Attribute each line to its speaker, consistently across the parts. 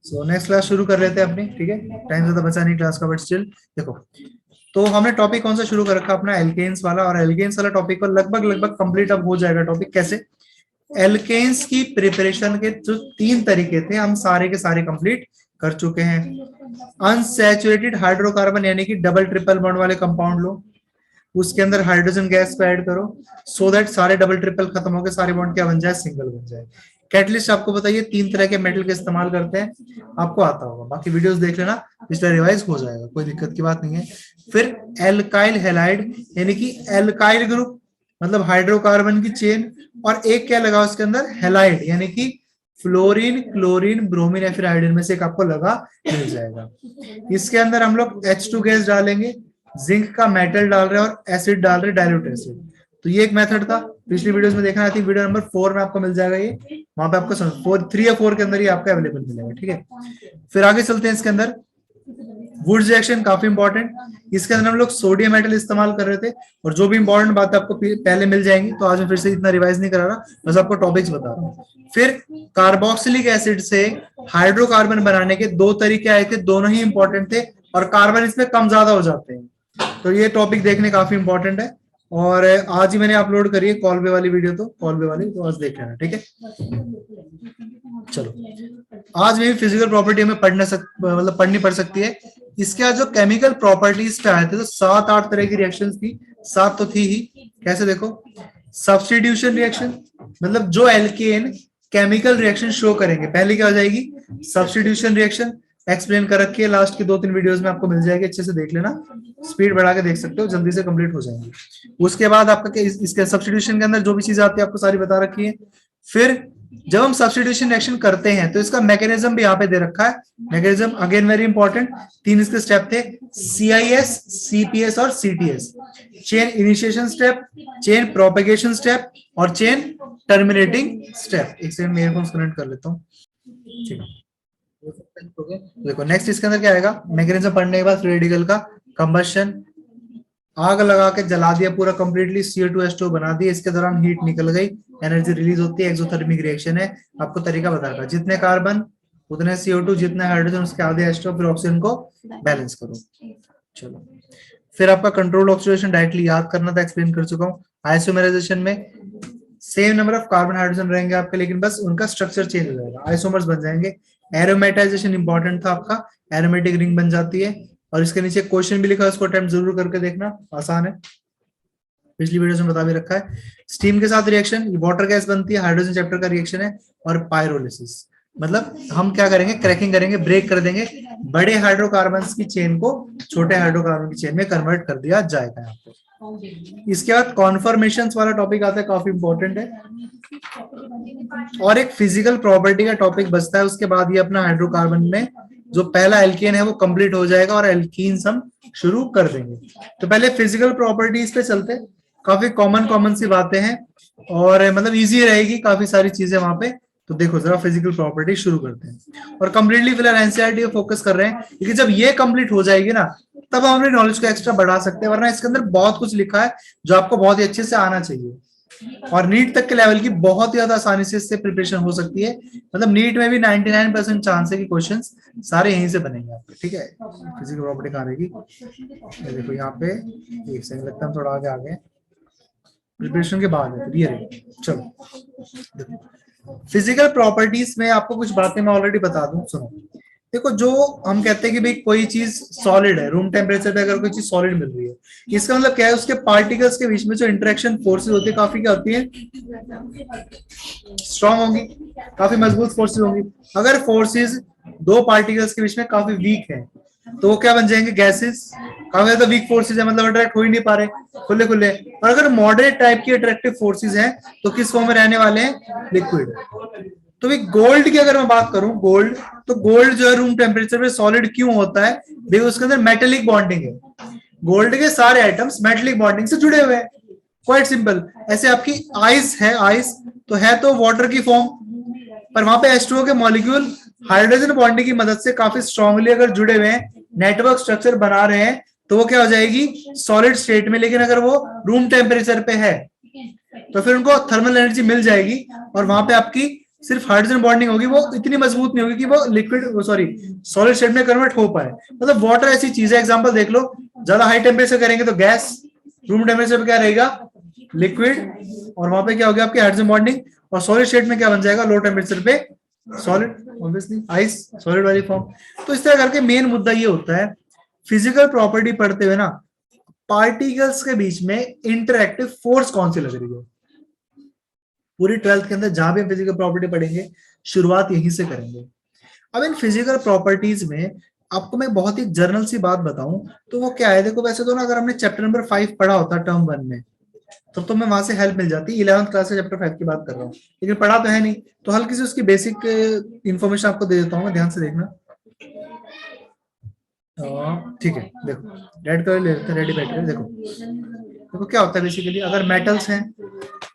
Speaker 1: So next class शुरू कर लेते हैं अपनी, ठीक है। टाइम ज्यादा बचा नहीं क्लास का, बट स्टिल देखो। तो हमने टॉपिक कौन सा शुरू कर रखा अपना, एल्केन्स वाला। और एल्केन्स वाला टॉपिक को लगभग लगभग कंप्लीट अब हो जाएगा टॉपिक। कैसे? एल्केन्स की प्रिपरेशन के जो 3 तरीके थे हम सारे के सारे कंप्लीट कर चुके हैं। अनसैचुरेटेड हाइड्रोकार्बन यानी कि डबल ट्रिपल बॉन्ड वाले कंपाउंड लो, उसके अंदर हाइड्रोजन गैस को ऐड करो, सो दैट सारे डबल ट्रिपल खत्म होकर सारे बॉन्ड क्या बन जाए, सिंगल बन जाए। कैटलिस्ट आपको बताइए 3 तरह के मेटल का इस्तेमाल करते हैं, आपको आता होगा, बाकी वीडियोस देख लेना, पिछला रिवाइज हो जाएगा, कोई दिक्कत की बात नहीं है। फिर एल्काइल हैलाइड यानी कि एल्काइल ग्रुप मतलब हाइड्रोकार्बन की चेन, और एक क्या लगा उसके अंदर, हैलाइड यानी कि फ्लोरीन, क्लोरीन, ब्रोमीन या फिर आयोडीन में से एक आपको लगा मिल जाएगा। इसके अंदर हम लोग H2 गैस डालेंगे, जिंक का मेटल डाल रहे हैं और एसिड डाल रहे हैं, डाइल्यूट एसिड। तो ये एक मेथड था, पिछली वीडियोस में देखना, आई थिंक वीडियो नंबर 4 में आपको मिल जाएगा ये, वहां पे आपको 3 या 4 के अंदर ही आपका अवेलेबल मिलेगा, ठीक है। फिर आगे चलते हैं। इसके अंदर वुड्स रिएक्शन काफी इंपॉर्टेंट, इसके अंदर हम लोग सोडियम मेटल इस्तेमाल कर रहे थे, और जो भी इंपॉर्टेंट बात आपको पहले मिल जाएंगी, तो आज मैं फिर से इतना रिवाइज नहीं करा रहा, बस आपको टॉपिक्स बता रहा हूँ। फिर कार्बोक्सिलिक एसिड से हाइड्रोकार्बन बनाने के 2 तरीके आए थे, दोनों ही इंपॉर्टेंट थे, और कार्बन इसमें कम ज्यादा हो जाते हैं, तो ये टॉपिक देखने काफी इंपॉर्टेंट है। और आज ही मैंने अपलोड करी है कॉलवे वाली वीडियो, तो कॉलवे वाली तो आज देख लेना, ठीक है। चलो, आज में फिजिकल प्रॉपर्टी हमें मतलब पढ़नी पड़ सकती है। इसके आज जो केमिकल प्रॉपर्टीज पे आए थे, तो 7-8 तरह की रिएक्शंस थी, 7 तो थी ही। कैसे देखो, सब्स्टिट्यूशन रिएक्शन, मतलब जो एल्केन केमिकल रिएक्शन शो करेंगे, पहले क्या हो जाएगी, सब्स्टिट्यूशन रिएक्शन। एक्सप्लेन कर रखी है लास्ट की 2-3 वीडियोस में, आपको मिल जाएगी, अच्छे से देख लेना, स्पीड बढ़ा के देख सकते हो, जल्दी से कंप्लीट हो जाएंगे। उसके बाद आपका इसके सब्स्टिट्यूशन के अंदर जो भी चीजें आती है आपको सारी बता रखी है। फिर जब हम सब्स्टिट्यूशन रिएक्शन करते हैं तो इसका मैकेनिज्म भी यहाँ पे दे रखा है। मैकेनिज्म अगेन वेरी इंपॉर्टेंट, 3 इसके स्टेप थे, CIS, CPS और CTS। Chain initiation step, chain propagation step और चेन टर्मिनेटिंग स्टेप। एक सेकंड में ईयरफोन्स कनेक्ट कर लेता हूँ, ठीक है। देखो नेक्स्ट इसके अंदर क्या आएगा, मैकेनिज्म पढ़ने के बाद फ्री रेडिकल का कंबशन, आग लगा के जला दिया पूरा कंप्लीटली, CO2H2 बना दिया, इसके दौरान हीट निकल गई, एनर्जी रिलीज होती है, एक्सोथर्मिक रिएक्शन है। आपको तरीका बता रहा, जितने कार्बन उतने CO2, जितने हाइड्रोजन उसके आधे H2, फिर ऑक्सीजन को बैलेंस करो। चलो, फिर आपका कंट्रोल ऑक्सीडेशन डायरेक्टली याद करना था, एक्सप्लेन कर चुका हूँ। आइसोमेराइजेशन में same number of carbon hydrogen रहेंगे आपके, लेकिन बस उनका स्ट्रक्चर चेंज हो जाएगा, आइसोमर्स बन जाएंगे। एरोमेटाइजेशन इंपॉर्टेंट था आपका, एरोमेटिक रिंग बन जाती है। और इसके नीचे क्वेश्चन भी लिखा है, उसको अटेम्प्ट जरूर करके देखना, आसान है, पिछली वीडियो में बता भी रखा है। स्टीम के साथ रिएक्शन, वाटर गैस बनती है, हाइड्रोजन चैप्टर का रिएक्शन है। और पायरोलिसिस मतलब हम क्या करेंगे, क्रैकिंग करेंगे, ब्रेक कर देंगे, बड़े हाइड्रोकार्बन की चेन को छोटे हाइड्रोकार्बन की चेन में कन्वर्ट कर दिया जाएगा यहाँ पे। इसके बाद कॉन्फर्मेशन वाला टॉपिक आता है, काफी इंपॉर्टेंट है। और एक फिजिकल प्रॉपर्टी का टॉपिक बचता है, उसके बाद ये अपना हाइड्रोकार्बन में जो पहला एल्केन है वो कंप्लीट हो जाएगा, और एल्कीन्स हम शुरू कर देंगे। तो पहले फिजिकल प्रॉपर्टीज पे चलते, काफी कॉमन सी बातें हैं, और मतलब इजी रहेगी काफी सारी चीजें वहां पे। तो देखो जरा फिजिकल प्रॉपर्टी शुरू करते हैं, और कंप्लीटली फिलहाल एनसीईआरटी पे फोकस कर रहे हैं, क्योंकि जब ये कंप्लीट हो जाएगी ना, तब हम अपनी नॉलेज को एक्स्ट्रा बढ़ा सकते हैं, वरना इसके अंदर बहुत कुछ लिखा है जो आपको बहुत ही अच्छे से आना चाहिए, और नीट तक के लेवल की बहुत ज्यादा आसानी से इससे प्रिपरेशन हो सकती है। मतलब नीट में भी 99% चांस है कि क्वेश्चंस सारे यहीं से बनेंगे आपके, ठीक है। फिजिकल प्रॉपर्टी कहाँ रहेगी, देखो यहाँ पे, एक सेकंड लगता है हम थोड़ा आगे आ गए, प्रिपरेशन के बाद है, ये रही। चलो, फिजिकल प्रॉपर्टीज में आपको कुछ बातें मैं ऑलरेडी बता दूं, सुनो। देखो, जो हम कहते हैं कि भाई कोई चीज सॉलिड है, रूम टेम्परेचर पे अगर कोई चीज सॉलिड मिल रही है, इसका मतलब क्या है, उसके पार्टिकल्स के बीच में जो इंटरेक्शन फोर्सेस होती है, काफी क्या होती है, स्ट्रांग होंगी, काफी मजबूत फोर्सेस होंगी। अगर फोर्सेस 2 पार्टिकल्स के बीच में काफी वीक है, तो वो क्या बन जाएंगे, गैसेस। काफी ज्यादा वीक फोर्सेस है, मतलब अट्रैक्ट हो ही नहीं पा रहे खुले खुले। और अगर मॉडरेट टाइप की अट्रैक्टिव फोर्सेस हैं, तो किस फॉर्म में रहने वाले हैं, लिक्विड। तो भाई गोल्ड की अगर मैं बात करूं, गोल्ड, तो गोल्ड जो है रूम टेम्परेचर पे सॉलिड क्यों होता है, भाई उसके अंदर मेटेलिक बॉन्डिंग है, गोल्ड के सारे आइटम्स मेटेलिक बॉन्डिंग से जुड़े हुए हैं, क्वाइट सिंपल। ऐसे आपकी आइस है, आइस तो है तो वाटर की फॉर्म, पर वहां पे H2O के मॉलिक्यूल हाइड्रोजन बॉन्डिंग की मदद से काफी स्ट्रांगली अगर जुड़े हुए हैं, नेटवर्क स्ट्रक्चर बना रहे हैं, तो वो क्या हो जाएगी, सॉलिड स्टेट में। लेकिन अगर वो रूम टेम्परेचर पे है, तो फिर उनको थर्मल एनर्जी मिल जाएगी, और वहां पे आपकी सिर्फ हाइड्रोजन बॉन्डिंग होगी, वो इतनी मजबूत नहीं होगी कि वो लिक्विड सॉरी सॉलिड स्टेट में कन्वर्ट हो पाए। मतलब वाटर ऐसी चीज है, एग्जांपल देख लो, ज्यादा हाई टेम्परेचर करेंगे तो गैस, रूम टेम्परेचर पे क्या रहेगा, लिक्विड, और वहां पे क्या होगा आपकी हाइड्रोजन बॉन्डिंग, और सॉलिड स्टेट में क्या बन जाएगा लो टेम्परेचर पे सॉलिड, ऑब्वियसली आइस, सॉलिड वाली फॉर्म। तो इस तरह करके मेन मुद्दा ये होता है फिजिकल प्रॉपर्टी पढ़ते हुए ना, पार्टिकल्स के बीच में इंटरएक्टिव फोर्स कौन सी लग रही है। पूरी 12th के अंदर जहां भी फिजिकल प्रॉपर्टी पढ़ेंगे शुरुआत यहीं से करेंगे। अब इन फिजिकल प्रॉपर्टीज में आपको मैं बहुत ही जर्नल सी बात बताऊं तो वो क्या है, देखो वैसे तो ना अगर हमने चैप्टर नंबर 5 पढ़ा होता टर्म 1 में तो मैं वहां से हेल्प मिल जाती, 11th क्लास से चैप्टर 5 की बात कर रहा हूँ, लेकिन पढ़ा तो है नहीं, तो हल्की सी उसकी बेसिक इंफॉर्मेशन आपको दे देता हूँ, ध्यान से देखना। ठीक है, देखो रेड कलर ले लेते हैं, रेडी बैटरी। देखो देखो क्या होता है बेसिकली, अगर मेटल्स हैं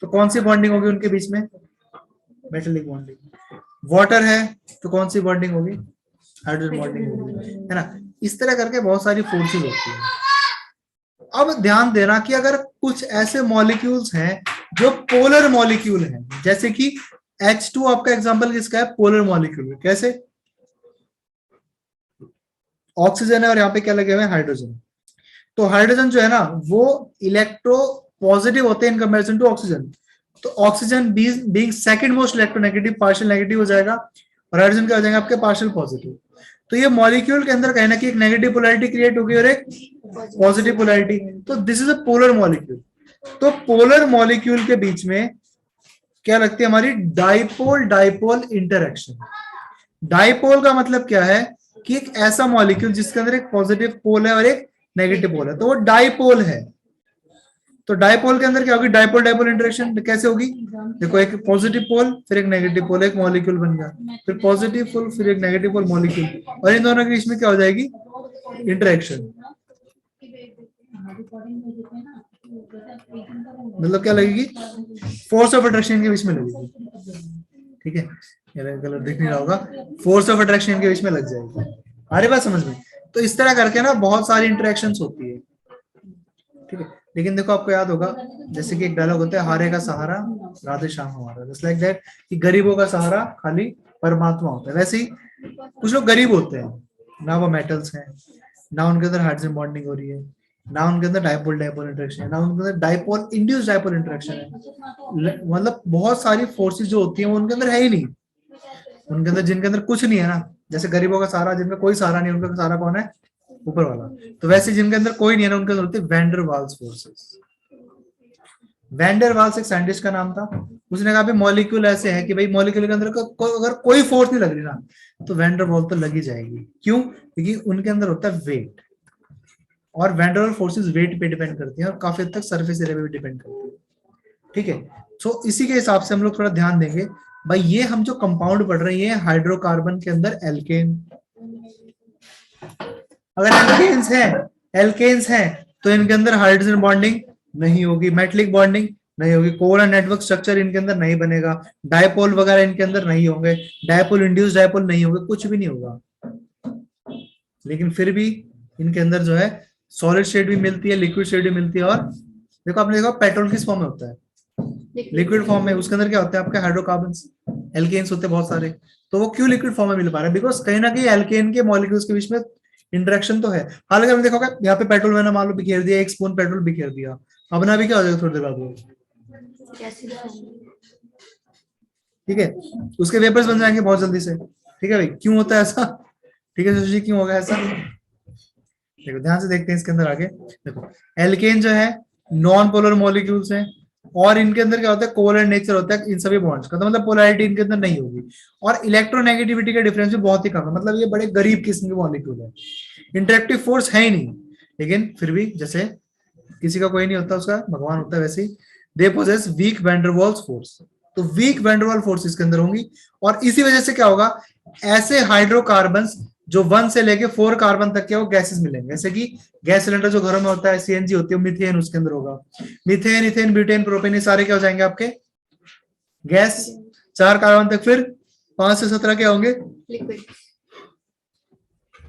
Speaker 1: तो कौन सी बॉन्डिंग होगी उनके बीच में, मेटेलिक बॉन्डिंग। वाटर है तो कौन सी बॉन्डिंग होगी, हाइड्रोजन बॉन्डिंग होगी, है ना। इस तरह करके बहुत सारी फोर्सेस होती है। अब ध्यान देना कि अगर कुछ ऐसे मॉलिक्यूल्स हैं जो पोलर मॉलिक्यूल हैं, जैसे कि H2 आपका एग्जांपल किसका है, पोलर मॉलिक्यूल। कैसे, ऑक्सीजन है और यहाँ पे क्या लगे हुए हैं, हाइड्रोजन। तो हाइड्रोजन जो है ना वो इलेक्ट्रो पॉजिटिव होते हैं इन कंपैरिजन टू ऑक्सीजन, तो oxygen being second most electronegative partial negative हो जाएगा, और हाइड्रोजन क्या हो जाएगा आपके पार्शियल पॉजिटिव। तो ये मॉलिक्यूल के अंदर कहीं ना कहीं एक नेगेटिव पोलैरिटी क्रिएट होगी और एक पॉजिटिव पोलैरिटी, तो this is a polar molecule. तो पोलर मॉलिक्यूल के बीच में क्या लगती है हमारी, डाइपोल डाइपोल इंटरएक्शन। डाइपोल का मतलब क्या है कि एक ऐसा मॉलिक्यूल जिसके अंदर एक पॉजिटिव पोल है और एक नेगेटिव पोल है, तो वो डाइपोल है। तो डाइपोल के अंदर क्या होगी, डाइपोल डाइपोल इंटरेक्शन कैसे होगी, देखो एक पॉजिटिव पोल फिर एक नेगेटिव पोल, एक मॉलिक्यूल बन गया, फिर पॉजिटिव पोल फिर एक नेगेटिव पोल मॉलिक्यूल, और इन दोनों के बीच में क्या हो जाएगी, इंटरेक्शन। मतलब क्या लगेगी, फोर्स ऑफ अट्रैक्शन के बीच में लगेगी। ठीक है, कलर दिख नहीं रहा होगा, फोर्स ऑफ अट्रैक्शन के बीच में लग जाएगी। हमारी बात समझ में। तो इस तरह करके ना बहुत सारी इंटरेक्शंस होती है। ठीक है, लेकिन देखो आपको याद होगा जैसे कि एक डायलॉग होता है, हारे का सहारा राधे श्याम हमारा, जस्ट लाइक दैट, कि गरीबों का सहारा खाली परमात्मा होता है। वैसे ही कुछ लोग गरीब होते हैं, ना वो मेटल्स हैं, ना उनके अंदर हाइड्रोजन बॉन्डिंग हो रही है, ना उनके अंदर डाइपोल डाइपोल इंटरेक्शन है, ना उनके अंदर डाइपोल इंड्यूस डाइपोल इंटरेक्शन है। मतलब बहुत सारी फोर्सेस जो होती हैं वो उनके अंदर है ही नहीं। उनके अंदर, जिनके अंदर कुछ नहीं है ना, जैसे गरीबों का सहारा, जिनका कोई सहारा नहीं, उनका सहारा कौन है, ऊपर वाला। तो वैसे जिनके अंदर कोई नहीं है ना, उनके अंदर होती है van der Waals forces. Van der Waals एक साइंटिस्ट का नाम था, उसने कहा मॉलिक्यूल ऐसे हैं कि भाई मॉलिक्यूल के अंदर अगर कोई फोर्स नहीं लग रही ना तो वैंडर वॉल तो लगी जाएगी। क्यों, क्योंकि उनके अंदर होता है वेट, और वैंडर वाल फोर्सेस वेट पे डिपेंड करती हैं और काफी हद तक सरफेस एरिया पे भी डिपेंड करती है। ठीक है, तो इसी के हिसाब से हम लोग थोड़ा ध्यान देंगे। भाई ये हम जो कंपाउंड पढ़ रहे हैं हाइड्रोकार्बन के अंदर एल्केन, अगर एल्केन्स हैं तो इनके अंदर हाइड्रोजन बॉन्डिंग नहीं होगी, मेटलिक बॉन्डिंग नहीं होगी, कोवलेंट नेटवर्क स्ट्रक्चर इनके अंदर नहीं बनेगा, डायपोल वगैरह इनके अंदर नहीं होंगे, डायपोल इंड्यूस डायपोल नहीं होंगे, कुछ भी नहीं होगा। लेकिन फिर भी इनके अंदर जो है सॉलिड स्टेट भी मिलती है, लिक्विड स्टेट भी मिलती है, और देखो आपने देखा पेट्रोल किस फॉर्म में होता है, लिक्विड फॉर्म में। उसके अंदर क्या होता है आपके हाइड्रोकार्बन्स, एल्केन्स होते हैं बहुत सारे। तो वो क्यों लिक्विड फॉर्म में मिल पा रहा है, बिकॉज कहीं ना कहीं एल्केन के मॉलिक्यूल्स के बीच में इंटरेक्शन तो है। हालांकि हमने देखा यहाँ पे पेट्रोल मैंने मान लो बिखेर दिया, एक स्पून पेट्रोल बिखेर दिया, अब ना भी क्या हो जाएगा थोड़ी देर बाद, ठीक है, उसके वेपर्स बन जाएंगे बहुत जल्दी से। ठीक है भाई, क्यों होता है ऐसा, ठीक है सुशी, क्यों होगा ऐसा, देखो ध्यान से देखते हैं इसके अंदर आगे। देखो एल्केन जो है नॉन पोलर मॉलिक्यूल्स हैं, और इनके अंदर क्या होता है, कोवलेंट नेचर होता है इन सभी बॉन्ड्स का, तो मतलब पोलैरिटी इनके अंदर नहीं होगी, और इलेक्ट्रोनेगेटिविटी का डिफरेंस भी बहुत ही कम है। मतलब ये बड़े गरीब किस्म के मॉलिक्यूल है, इंटरेक्टिव फोर्स है ही नहीं, लेकिन फिर भी जैसे किसी का कोई नहीं होता उसका भगवान होता है, वैसे ही they possess weak van der Waals force. तो वीक वैंडरवाल फोर्स इसके अंदर होंगी, और इसी वजह से क्या होगा, ऐसे हाइड्रोकार्बन्स जो 1 से लेके 4 कार्बन तक के वो गैसेस मिलेंगे। जैसे कि गैस सिलेंडर जो घरों में होता है, सीएनजी होती है, मीथेन उसके अंदर होगा, मीथेन इथेन ब्यूटेन प्रोपेन, ये सारे क्या हो जाएंगे आपके गैस, 4 कार्बन तक, फिर 5 से 17 क्या होंगे लिक्विड।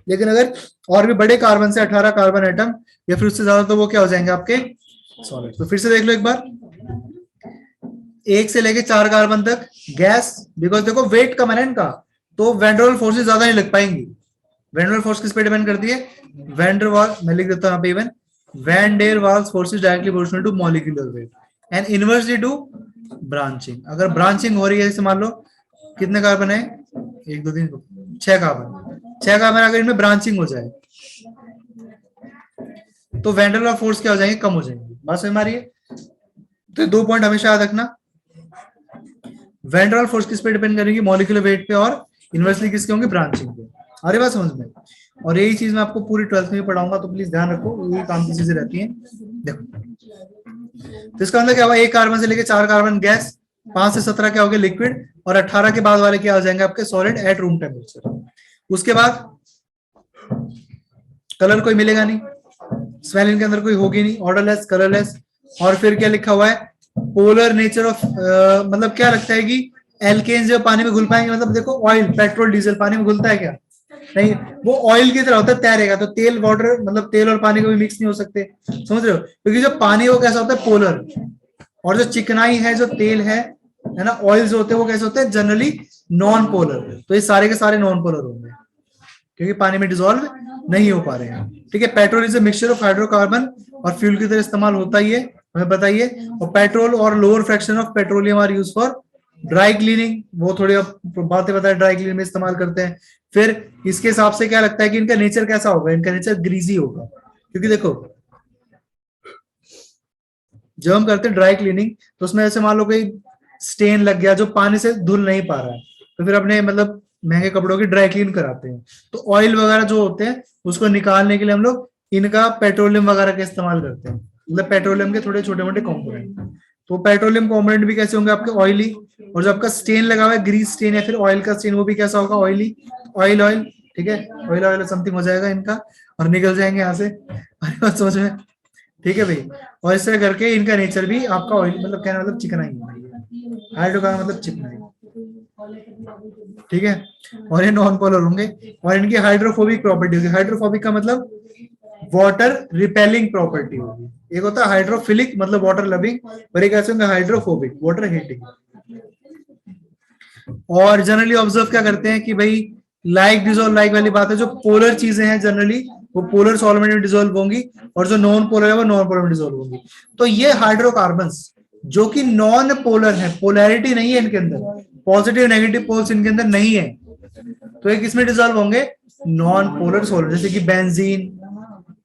Speaker 1: लेकिन अगर और भी बड़े कार्बन से 18 कार्बन एटम या फिर उससे ज्यादा, तो वो क्या हो जाएंगे आपके सॉलिड। तो फिर से देख लो एक बार, 1 से लेके 4 कार्बन तक गैस, बिकॉज देखो वेट कम है ना इनका, तो वैंडरवाल फोर्सेस ज्यादा नहीं लग पाएंगी। वैंडरवाल फोर्स किस पे डिपेंड करती है? वैंडरवाल, मैं लिख देता हूं यहाँ पे even van der Waals forces directly proportional to molecular weight and inversely to branching. अगर ब्रांचिंग हो रही है, जैसे मान लो कितने कार्बन है, 1 2 3 6 कार्बन, 6 कार्बन अगर इनमें ब्रांचिंग हो जाए तो वैंडरवाल फोर्स क्या हो जाएंगे? कम हो जाएंगे। बात समझ में आ रही है? तो 2 पॉइंट हमेशा याद रखना, वैंडरवाल फोर्स किस पे डिपेंड करेगी? मॉलिक्यूलर वेट पे, और इनवर्सली किसके होंगे? ब्रांचिंग पे। अरे बात समझ में? और यही चीज मैं आपको पूरी 12th में पढ़ाऊंगा, तो प्लीज ध्यान रखो, यही काम की चीजें रहती हैं। देखो, तो इसका मतलब क्या हुआ? 1 कार्बन से लेके 4 कार्बन गैस, 5 से 17 क्या हो गया? लिक्विड, और 18 के बाद वाले क्या हो जाएंगे? आपके सॉलिड एट रूम टेम्परेचर। उसके बाद कलर कोई मिलेगा नहीं, स्मेल इनके अंदर कोई होगी नहीं, ऑर्डरलेस, कलरलेस। और फिर क्या लिखा हुआ है? पोलर नेचर ऑफ, मतलब क्या लगता है कि एल्केन्स जो पानी में घुल पाएंगे, मतलब देखो ऑयल, पेट्रोल, डीजल पानी में घुलता है क्या? नहीं, वो ऑयल की तरह होता है, तैरेगा। तो तेल वाटर, मतलब तेल और पानी को भी मिक्स नहीं हो सकते, समझ रहे हो? क्योंकि जो पानी वो कैसा होता है? पोलर। और जो चिकनाई है, जो तेल है ना, ऑयल जो होते हैं वो कैसे होते हैं? Generally non polar. तो ये सारे के सारे नॉन पोलर होंगे, क्योंकि पानी में डिसॉल्व नहीं हो पा रहे हैं। ठीक है, petrol is a mixture of hydrocarbon, और फ्यूल की तरह इस्तेमाल होता ही है, हमें बताइए। और पेट्रोल और lower fraction of petroleum are use for dry cleaning, वो थोड़ी बातें बताए, ड्राई क्लीनिंग में इस्तेमाल करते हैं। फिर इसके हिसाब से क्या लगता है कि इनका नेचर कैसा होगा? इनका नेचर ग्रीजी होगा, क्योंकि देखो जब हम करते हैं ड्राई क्लीनिंग, तो उसमें ऐसे मान लो कोई स्टेन लग गया जो पानी से धुल नहीं पा रहा है, तो फिर अपने मतलब महंगे कपड़ों की ड्राई क्लीन कराते हैं। तो ऑयल वगैरह जो होते हैं उसको निकालने के लिए हम लोग इनका पेट्रोलियम वगैरह का इस्तेमाल करते हैं, मतलब पेट्रोलियम के थोड़े छोटे मोटे कंपोनेंट। तो पेट्रोलियम कंपोनेंट भी कैसे होंगे? आपके ऑयली। और जो आपका स्टेन लगा हुआ है, ग्रीस स्टेन या फिर ऑयल का स्टेन, वो भी कैसा होगा? Oily, oil oil. ठीक है, ऑयल ऑयल समथिंग हो जाएगा इनका, और निकल जाएंगे यहाँ से। अरे बात समझ में? ठीक है भाई। और इस तरह करके इनका नेचर भी आपका ऑयल, मतलब कहना मतलब चिकनाई है, हाइड्रो का मतलब चिकनाई। ठीक है, और ये नॉन पोलर होंगे, और इनकी हाइड्रोफोबिक प्रॉपर्टी होगी। हाइड्रोफोबिक का मतलब वाटर रिपेलिंग प्रॉपर्टी होगी। एक होता है हाइड्रोफिलिक, मतलब वाटर लविंग, और एक ऐसे होंगे हाइड्रोफोबिक, वाटर हेटिंग। और जनरली ऑब्जर्व क्या करते हैं कि भाई लाइक डिसॉल्व लाइक वाली बात है, जो पोलर चीजें हैं जनरली वो पोलर सॉल्वेंट में डिसॉल्व होंगी, और जो नॉन पोलर है वो नॉन पोलर में डिसॉल्व होंगी। तो ये हाइड्रोकार्बन्स जो कि नॉन पोलर है, पोलैरिटी नहीं है इनके अंदर, पॉजिटिव नेगेटिव पोल्स इनके अंदर नहीं है, तो ये किसमें डिसॉल्व होंगे? नॉन पोलर सॉल्वेंट, जैसे कि बेंजीन,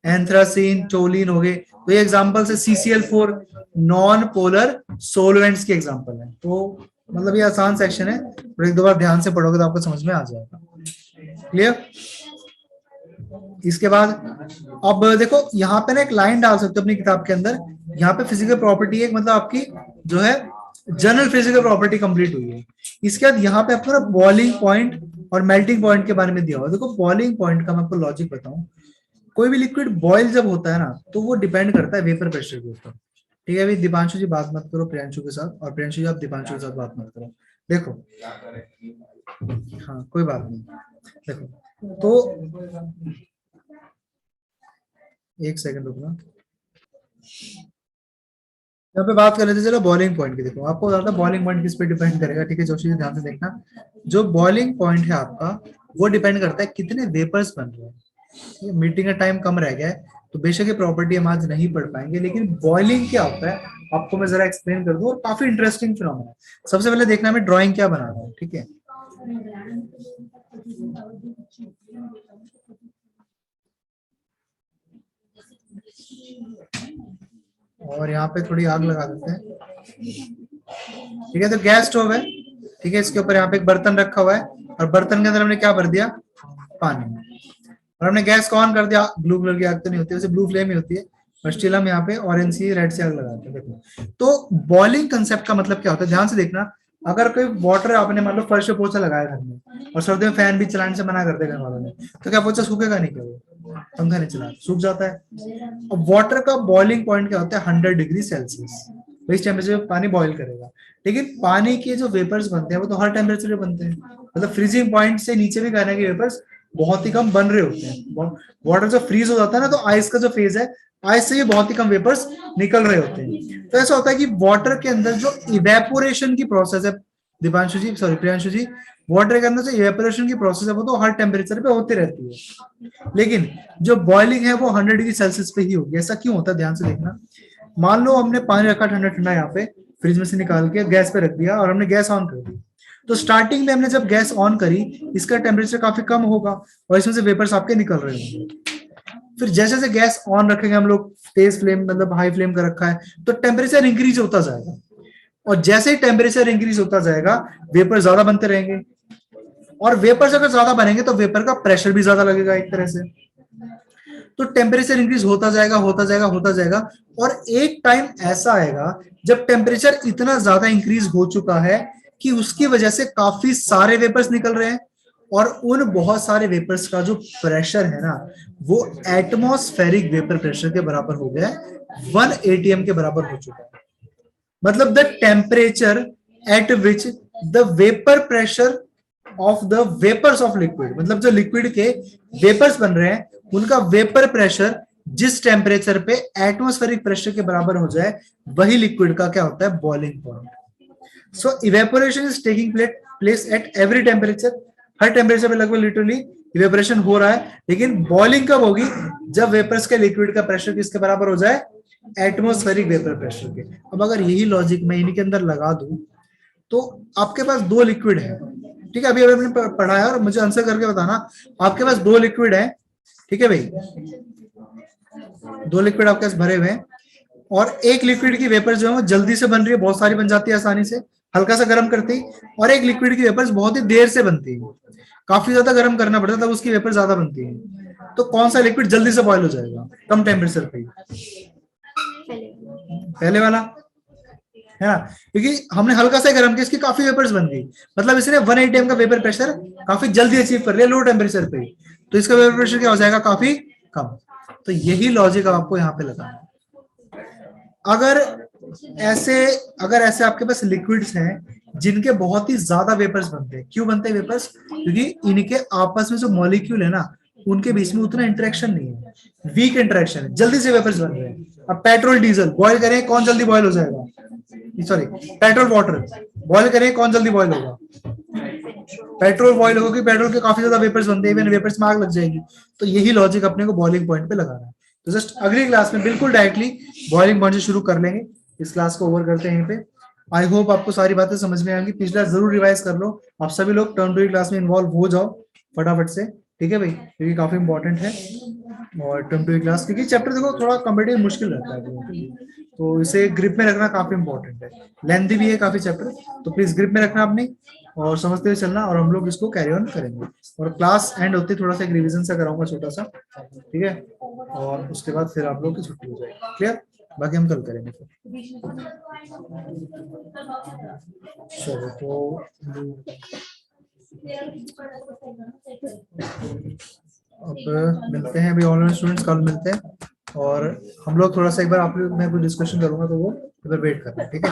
Speaker 1: एंथ्रासीन, टोलिन हो गए। तो ये एग्जांपल है CCl4, नॉन पोलर सोलवेंट्स के एग्जांपल है। तो मतलब ये आसान सेक्शन है, और एक दो बार ध्यान से पढ़ोगे तो आपको समझ में आ जाएगा। क्लियर? इसके बाद अब देखो यहाँ पे ना एक लाइन डाल सकते हो अपनी किताब के अंदर, यहाँ पे फिजिकल प्रॉपर्टी एक मतलब आपकी जो है जनरल फिजिकल प्रॉपर्टी कंप्लीट हुई है। इसके बाद यहाँ पे आपको ना बॉइलिंग पॉइंट और मेल्टिंग पॉइंट के बारे में दिया हुआ है। देखो बॉइलिंग पॉइंट का मैं आपको लॉजिक बताऊं, कोई भी लिक्विड बॉयल जब होता है ना, तो वो डिपेंड करता है वेपर प्रेशर के ऊपर। ठीक है, अभी दीपांशु जी बात मत करो प्रियांशु के साथ, और प्रियांशु जी आप दीपांशु के साथ बात मत करो। देखो, हाँ कोई बात नहीं। देखो तो एक सेकंड रुकना, यहाँ पे बात कर रहे थे चलो बॉइलिंग पॉइंट की। देखो आपको ज्यादा बॉइलिंग पॉइंट किस पे डिपेंड करेगा? ठीक है, जोशी जी ध्यान से देखना, जो बॉइलिंग पॉइंट है आपका वो डिपेंड करता है कितने वेपर्स बन रहे हैं। मीटिंग का टाइम कम रह गया है, तो बेशक ये प्रॉपर्टी हम आज नहीं पढ़ पाएंगे, लेकिन बॉइलिंग क्या होता है आपको मैं जरा एक्सप्लेन कर दूं, और काफी इंटरेस्टिंग फिनोमेना है। सबसे पहले देखना मैं ड्राइंग क्या बना रहा हूँ। ठीक है, और यहाँ पे थोड़ी आग लगा देते हैं। ठीक है, तो गैस स्टोव है। ठीक है, इसके ऊपर यहाँ पे एक बर्तन रखा हुआ है, और बर्तन के अंदर हमने क्या भर दिया? पानी। और हमने गैस को ऑन कर दिया। ब्लू कलर की आग तो नहीं होती, वैसे ब्लू फ्लेम ही होती है, और स्टिल हम यहाँ पे ऑरेंज सी रेड से आग लगाते हैं। देखो, तो बॉइलिंग कंसेप्ट का मतलब क्या होता है, ध्यान से देखना। अगर कोई वाटर आपने मान लो फर्श पे पोछा लगाया घर में, और सर्दियों में फैन भी चलाने से मना करते घर वालों ने, तो क्या पोछा सूखेगा नहीं? क्या वो पंखा नहीं चला सूख जाता है? अब वाटर का बॉइलिंग पॉइंट क्या होता है? 100 डिग्री सेल्सियस। तो इस टेम्परेचर पे पानी बॉईल करेगा। लेकिन पानी के जो वेपर्स बनते हैं वो तो हर टेम्परेचर पे बनते हैं, मतलब फ्रीजिंग पॉइंट से नीचे भी कहना है कि वेपर्स बहुत ही कम बन रहे होते हैं। वाटर जब फ्रीज हो जाता है ना, तो आइस का जो फेज है, आइस से भी बहुत ही कम वेपर्स निकल रहे होते हैं। तो ऐसा होता है कि वाटर के अंदर जो इवेपोरेशन की प्रोसेस है, दिवांशु जी, सॉरी प्रियांशु जी, वाटर के अंदर जो इवेपोरेशन की प्रोसेस है वो तो हर टेम्परेचर पे होती रहती है, लेकिन जो बॉइलिंग है वो 100 डिग्री सेल्सियस पे ही होगी। ऐसा क्यों होता है, ध्यान से देखना। मान लो हमने पानी रखा ठंडा ठंडा यहाँ पे, फ्रिज में से निकाल के गैस पे रख दिया और हमने गैस ऑन कर दी। तो स्टार्टिंग में हमने जब गैस ऑन करी, इसका टेम्परेचर काफी कम होगा और इसमें से वेपर्स आपके निकल रहे होंगे। फिर जैसे जैसे गैस ऑन रखेंगे हम लोग, तेज फ्लेम मतलब हाई फ्लेम का रखा है, तो टेम्परेचर इंक्रीज होता जाएगा, और जैसे ही टेम्परेचर इंक्रीज होता जाएगा वेपर ज्यादा बनते रहेंगे, और वेपर्स अगर ज्यादा बनेंगे तो वेपर का प्रेशर भी ज्यादा लगेगा एक तरह से। तो टेम्परेचर इंक्रीज होता जाएगा होता जाएगा होता जाएगा, और एक टाइम ऐसा आएगा जब टेम्परेचर इतना ज्यादा इंक्रीज हो चुका है कि उसकी वजह से काफी सारे वेपर्स निकल रहे हैं, और उन बहुत सारे वेपर्स का जो प्रेशर है ना, वो एटमॉस्फेरिक वेपर प्रेशर के बराबर हो गया है, 1 atm के बराबर हो चुका है। मतलब the temperature at which the vapour pressure of the vapours of liquid, मतलब जो लिक्विड के वेपर्स बन रहे हैं उनका वेपर प्रेशर जिस टेम्परेचर पे एटमॉस्फेरिक प्रेशर के बराबर हो जाए, वही लिक्विड का क्या होता है, boiling point. So evaporation is taking place at every temperature, her temperature पे लगभग लिटरली इवेपोरेशन हो रहा है, लेकिन बॉइलिंग कब होगी, जब वेपर्स के लिक्विड का प्रेशर किसके बराबर हो जाए, एटमॉस्फेरिक वेपर प्रेशर के। अब अगर यही लॉजिक मैं इन्हीं के अंदर लगा दूं, तो आपके पास दो लिक्विड है, ठीक है, अभी अभी हमने पढ़ा है और मुझे आंसर करके बताना। आपके पास दो लिक्विड है, ठीक है भाई, दो लिक्विड आपके पास भरे हुए हैं, और एक लिक्विड की वेपर जो है वो जल्दी से बन रही है, बहुत सारी बन जाती है आसानी से, हल्का सा गर्म करते ही, और एक लिक्विड की वेपर्स बहुत ही देर से बनती है, काफी ज्यादा गर्म करना पड़ता है तब उसकी वेपर ज्यादा बनती है। तो कौन सा लिक्विड जल्दी से बॉयल हो जाएगा कम टेम्परेचर पे, पहले वाला है ना, क्योंकि हमने हल्का सा गर्म किया, इसकी काफी वेपर्स बन गई, मतलब इसने 1 atm का वेपर प्रेशर काफी जल्दी अचीव कर लिया लो टेम्परेचर पे, तो इसका वेपर प्रेशर क्या हो जाएगा, काफी कम। तो यही लॉजिक आपको यहाँ पे लगाना है। अगर ऐसे अगर ऐसे आपके पास लिक्विड्स हैं जिनके बहुत ही ज्यादा वेपर्स बनते हैं, क्यों बनते हैं वेपर्स, क्योंकि इनके आपस में जो मॉलिक्यूल है ना, उनके बीच में उतना इंटरेक्शन नहीं है, वीक इंटरेक्शन है, जल्दी से वेपर्स बन रहे हैं। अब पेट्रोल डीजल बॉयल करें, कौन जल्दी बॉयल हो जाएगा, सॉरी पेट्रोल वाटर बॉयल करें, कौन जल्दी बॉयल होगा, पेट्रोल बॉयल होगा, कि पेट्रोल के काफी ज्यादा वेपर्स बनते हैं, वेपर्स में आग लग जाएगी। तो यही लॉजिक अपने को बॉइलिंग पॉइंट पे लगाना है। तो जस्ट अगली क्लास में बिल्कुल डायरेक्टली बॉइलिंग पॉइंट से शुरू कर लेंगे, इस क्लास को ओवर करते हैं यहीं पे। आई होप आपको सारी बातें समझ में आएंगी, पिछला जरूर रिवाइज कर लो, आप सभी लोग टर्म टू क्लास में इन्वॉल्व हो जाओ फटाफट से, ठीक है भाई, क्योंकि काफी इंपॉर्टेंट है। और टर्म टू क्लास, क्योंकि चैप्टर देखो थोड़ा कॉम्पिटेटिव मुश्किल रहता है, तो इसे ग्रिप में रखना काफी इंपॉर्टेंट है, लेंथी भी है काफी चैप्टर, तो प्लीज ग्रिप में रखना अपनी और समझते हुए चलना, और हम लोग इसको कैरी ऑन करेंगे। और क्लास एंड होते थोड़ा सा एक रिविजन सा कराऊंगा छोटा सा, ठीक है, और उसके बाद फिर आप लोग की छुट्टी हो जाएगी, क्लियर, बाकी हम कल करेंगे फिर। चलो तो अब मिलते हैं अभी, ऑनलाइन स्टूडेंट्स कल मिलते हैं, और हम लोग थोड़ा सा एक बार आप लोग मैं कुछ डिस्कशन करूंगा, तो वो इधर वेट करना है, ठीक है।